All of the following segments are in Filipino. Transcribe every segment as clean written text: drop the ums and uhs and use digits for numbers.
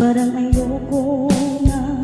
Parang ayoko na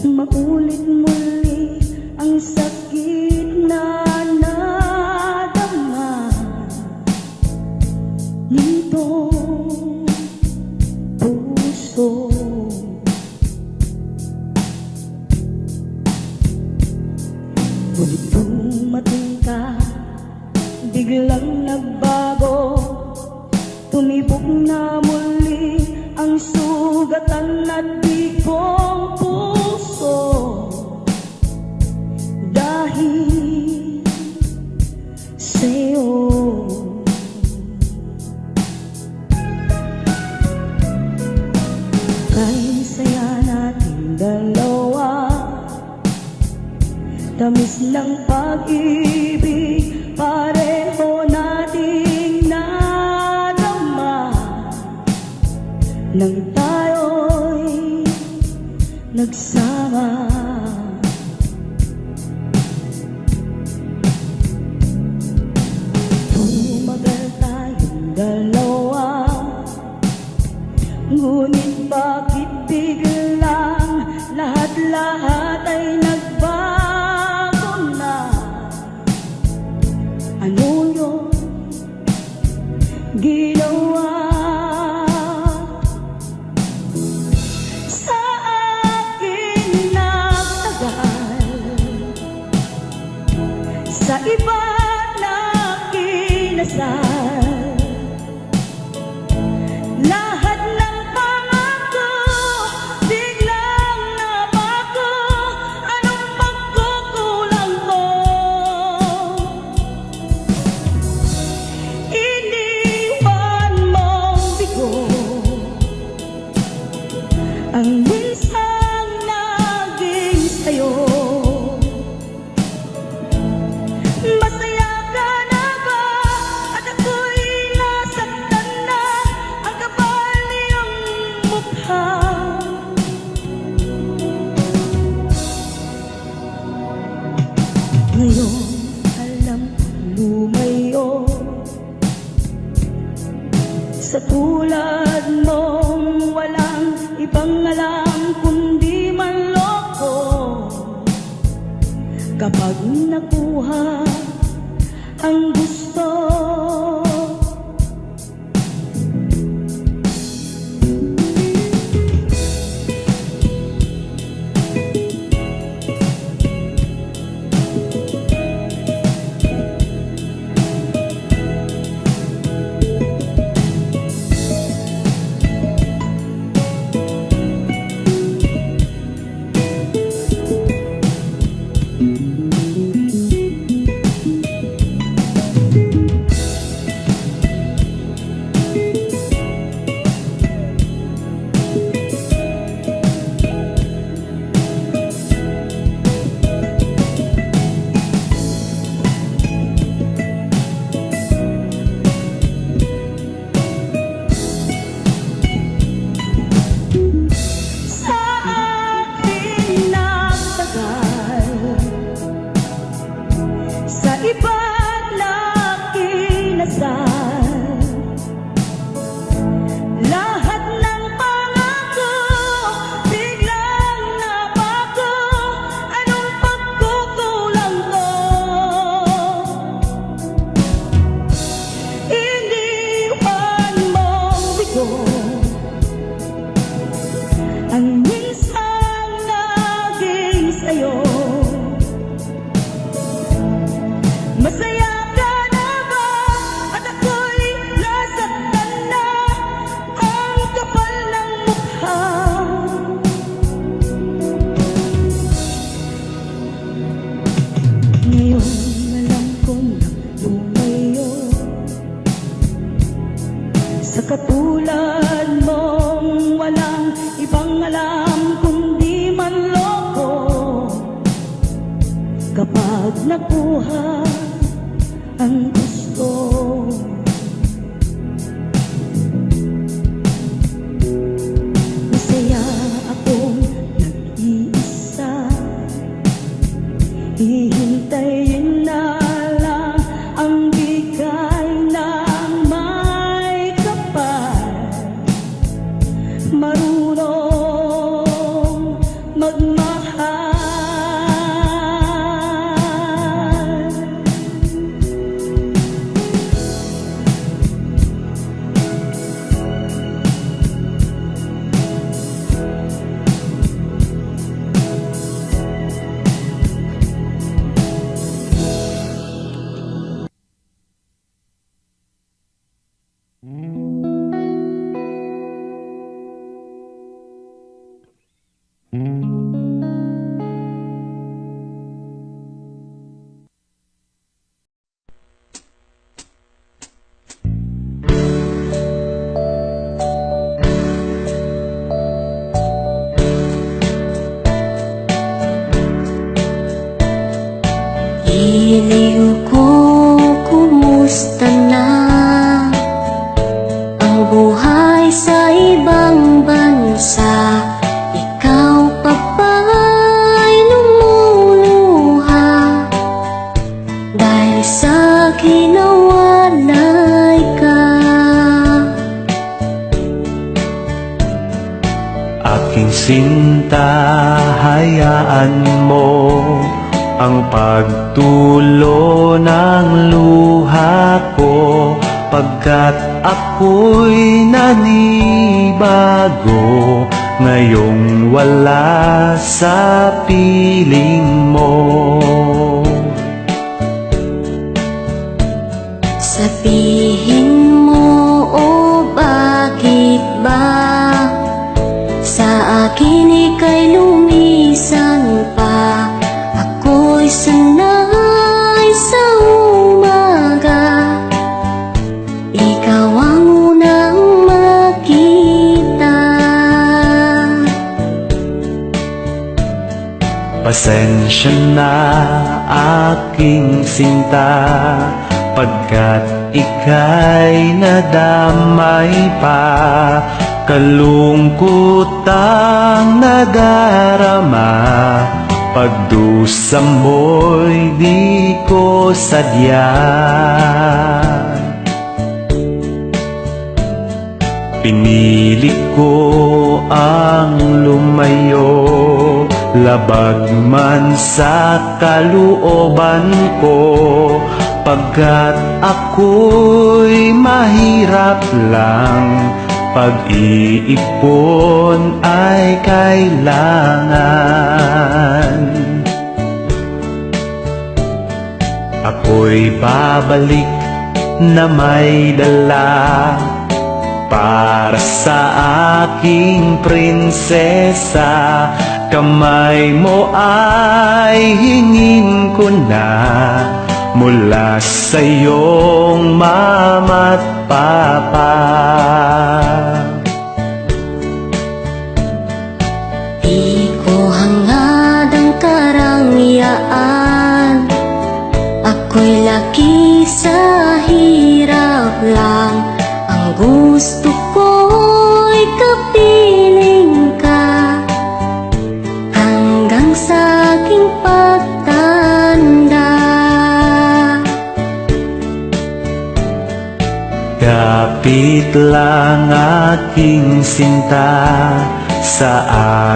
maulit muli ang sakit na nadama nito puso. Ngunit dumating ka, biglang nagbago, tumibok na muli ang sugatan at bigong puso. Dahil sa'yo, kahit saya nating dalawa, tamis ng pag-ibig pareho nating nadama nang tayo'y nagsama. Tumagal tayong dalawa, ngunit bakit biglang lahat-lahat ay nagbago na? Ano yung ginawa sa akin? Nagtagal, sa iba na kinasal, lahat ng pangako biglang nabago. Anong pagkukulang ko? Iniwan mong bigo ang minsang naging sa'yo. Masaya ka na ba? At ako'y nasaktan na. Ang kapal niyong mukha. Ngayon alam kong lumayo, sa tulad mong walang ibang alam kundi manloko. Kapag nakuha ang gusto, sa iba na kinasal, lahat ng pangako biglang nabago. Anong pagkukulang ko? Iniwan mong bigo ang minsang naging sa'yo. Masaya ka na ba? At ako'y nasaktan na. Ang kapal ng mukha. Ngayon alam ko na lumayo, sa katulad mong walang ibang alam kundi manloko. Kapag nakuha ang gusto, masaya akong nag-iisa. Hihintayin na lang ang bigay ng may kapal. Marunong Iliw ko, kumusta na ang buhay sa ibang bansa? Ikaw pa ba'y lumuluha dahil sa kinawalay ka? Aking sinta, hayaan mo ang pagtulo ng luha ko, pagkat ako'y nanibago ngayong wala sa piling mo. Sabihin mo, o bakit ba sa akin ika'y lumisan pa? Ako'y sanay sa umaga, ikaw ang unang makita. Pasensya na aking sinta, pagkat ika'y nadamay pa. Kalungkutang nadarama, pagdusa mo'y di ko sadya. Pinili ko ang lumayo, labag man sa kalooban ko, pagkat ako'y mahirap lang, pag-iipon ay kailangan. Ako'y babalik na may dala para sa aking prinsesa. Kamay mo ay hingin ko na mula sa iyong mama't papa. Di ko hangad ang karangyaan, ako'y laki sa hirap lang. Ang gusto ko'y kapiling ka hanggang sa aking pagtanda. Kapit lang aking sinta, sa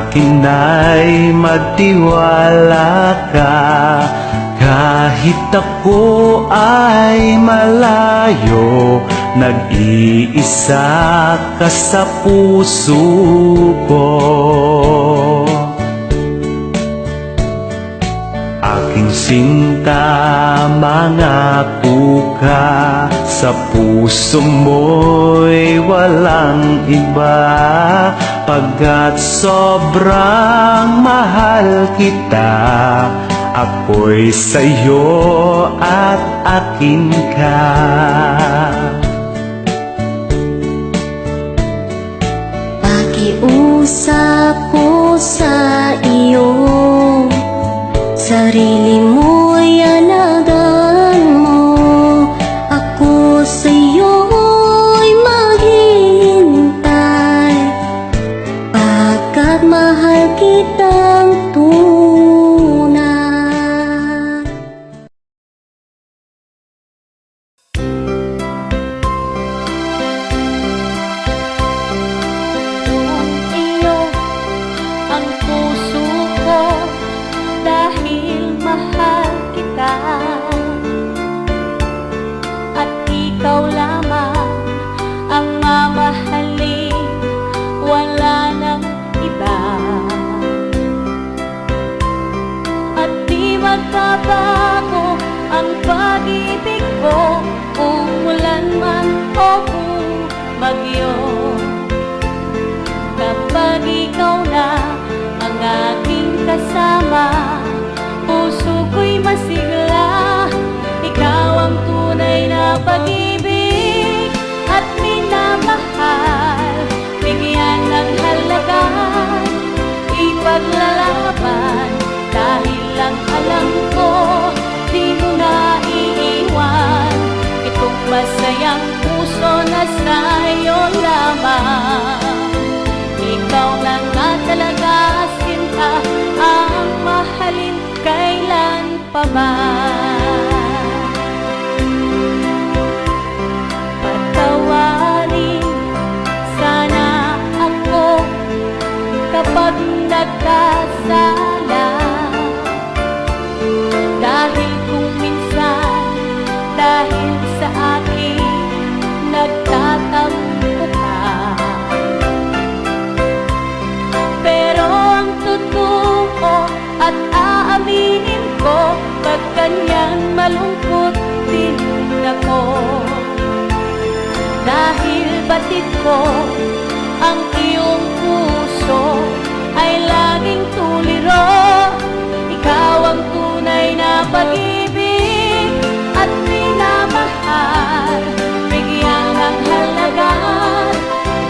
akin ay magtiwala ka. Kahit ako ay malayo, nag-iisa ka sa puso ko. Aking sinta, mangako ka, sa puso mo'y walang iba, pagkat sobrang mahal kita. Ako'y sa'yo at akin ka. Pakiusap ko sa iyo, sarili mo'y alagaan mo. Ako sa'yo'y maghihintay, pagkat mahal kitang tunay. Kung iyo ang puso ko, dahil mahal Patawarin sana ako kapag nagkasala, dahil kung minsan dahil sa akin nagtatampo ka. Pero ang totoo at aaminin ko, pag ganyan malungkot din ako, dahil batid ko ang iyong puso ay laging tuliro. Ikaw ang tunay na pag-ibig at minamahal, bigyan ng halaga,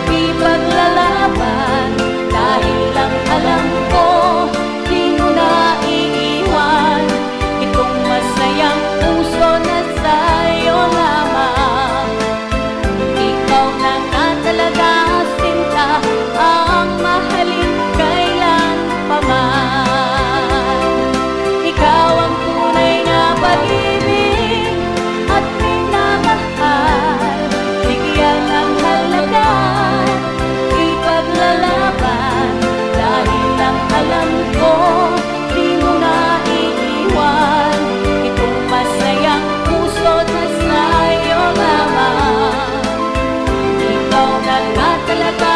di paglalaban, dahil lang alam ko di mo na iiwan itong masayang puso na sa'yo lamang. Ikaw na nga talaga, sinta, ang mahalin kailan pa man. Ikaw ang tunay na pag-ibig at minamahal, bigyan ng halaga, ipaglalaban, dahil lang alam ko di mo na iiwan itong masayang puso na sa'yo lamang. Ikaw na nga talaga,